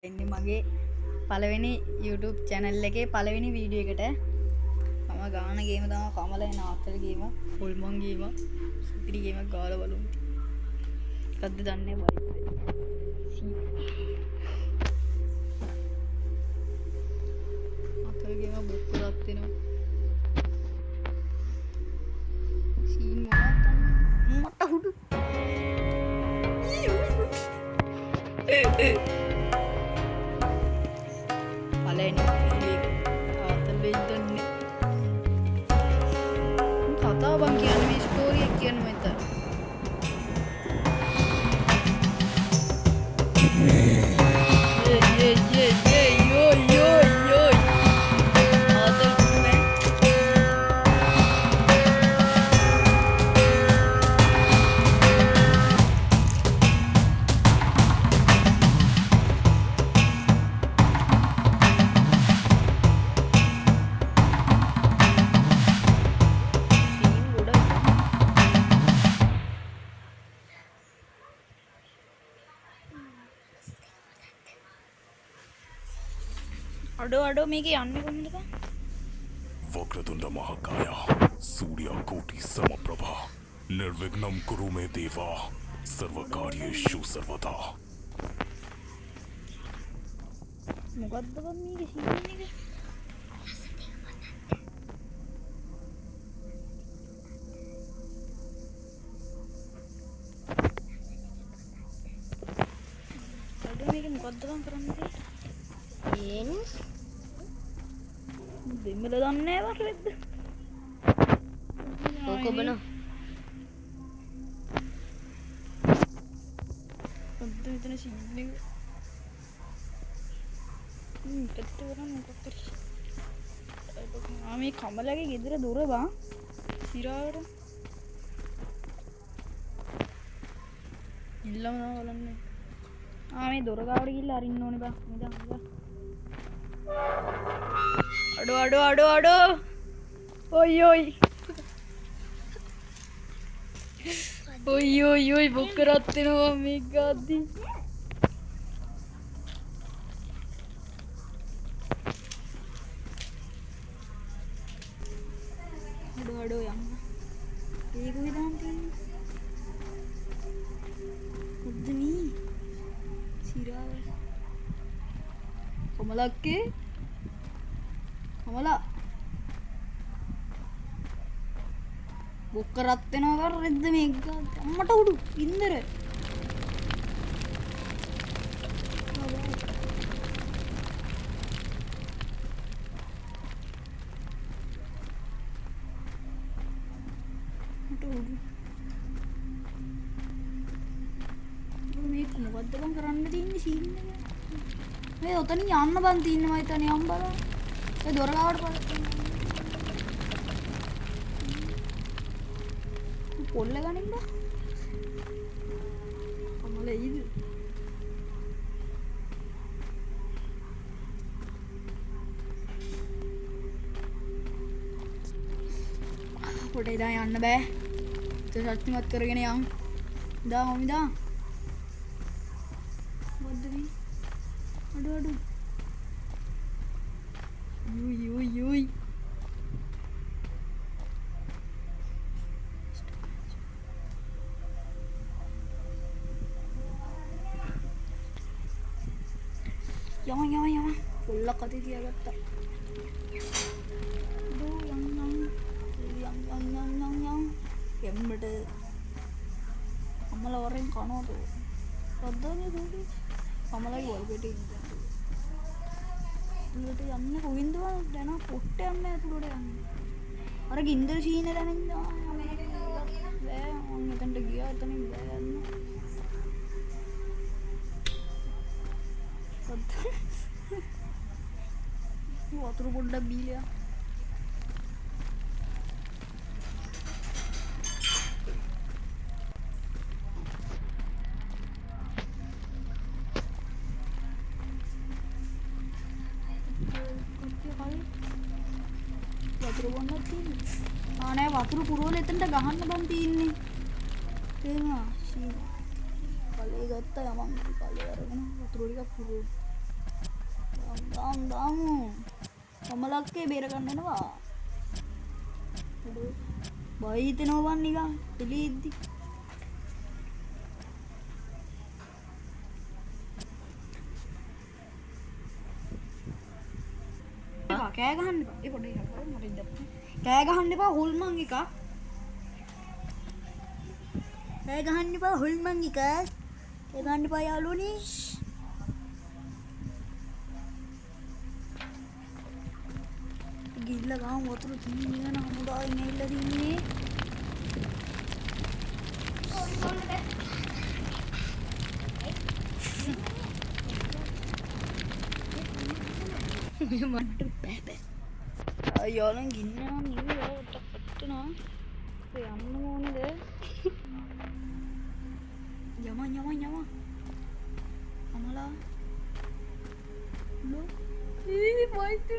ඉන්නේ මගේ පළවෙනි YouTube channel එකේ පළවෙනි වීඩියෝ එකට මම ගාන ගේම තමයි කමල එන ආතල් ගේම හොල්මන් ගේම සුපිරි ගේමක් ගාලා බලමු. මොකද්ද දන්නේ බයි. ආතල් ගේම බුක් කරත් වෙනවා. සීන් මොනවද මට හුඩු. පළවෙනි වීඩියෝ එක ආතල් වෙද්දන්නේ. කතාව බං කියන්නේ මේ ස්ටෝරි එක කියන්න මම හිතා. අඩෝ මේක යන්නේ කොහොමද බං? वक्रतुंड महाकाय सूर्यकोटि समप्रभा निर्विघ्नं कुरु मे देवा सर्वकार्येषु सर्वदा මොකද්ද බං මේක සීන් එක? අඩෝ මේක මොකද්ද බං කරන්නේ? දෙමළ දන්නේ නැහැ වරෙද්ද? ඕක බන ඔද්ද මෙතන සීන් එක. කට්ට වරන් මොකක් කරේ? මේ කමලගේ ගෙදර දොර බං. සිරාවට. ඉල්ලම තමයි බලන්නේ. මේ දොර ගාවට ගිහිල්ලා අරින්න ඕනේ බං. මෙදා. අඩෝ ඔයි බොක්කරත් වෙනවා මේ ගාද්දි අඩෝ යන්න ඒක විදාන් තියෙන්නේ මොකද්ද මේ සිරාව කමලක්කේ කමලා බොක්ක රත් වෙනවා වරෙද්ද මේක අම්මට උඩු ඉන්දර මේක මොකද්ද බං කරන්න තියෙන්නේ සීන් එක මේ ඔතනින් යන්න බං තියෙන්නේ මම හිතන්නේ අම්බලා ඒ දොර ගාවට බලන්න පොල්ල ගනින්න කමල ඊද පොඩේ දා යන්න බෑ ශක්තිමත් කරගෙන යන් දා මොමිදා මොකද්ද මේ අඩෝ යුයි යම පොල්ල කතේ තියාගත්තා දෝ යම් එම්මට අම්මලා වරෙන් කනවද රද්දානේ දුන්නේ අම්මලාගේ වල් පිටේ ඉන්නට යන්නේ කොහෙන්ද දැන පොට්ට යන්නේ ඇතුළට යන්නේ අර ගින්දර සීන දැනෙන්න බෑ මම එතනට ගියා එතනින් බෑ යන්න වතුර පොඩ්ඩක් බීලා වතුර බොන්නත් තියෙන්නේ නෑ වතුර පුරවල එතනට ගහන්න බන් තියෙන්නේ තේරුණා කලේ ගත්තා යමන් කලේ අරගෙන වතුර ටිකක් පුරවන්න දාමු. කමලක්කේ බේර ගන්න එනවා. බයි හිතෙනවා වන් නිකන් එළියෙද්දි. කෑ ගහන්න එපා. ඒ පොඩි එකක් මට ඉඳපන්. කෑ ගහන්න එපා හොල්මන් එකක්. කෑ ගහන්න එපා හොල්මන් එකක්. කෑ ගහන්න එපා යාළුවනේ. ගිල්ල ගාම වතුර තියෙන හමුදායි නෙල්ල දින්නේ. මට බෑ. යාළුවන් ගින්න නම් නෙවෙයි ඔට්ටනවා. ඒ යන්න ඕනේද? යම. අමලා. ලෝ. මයිට්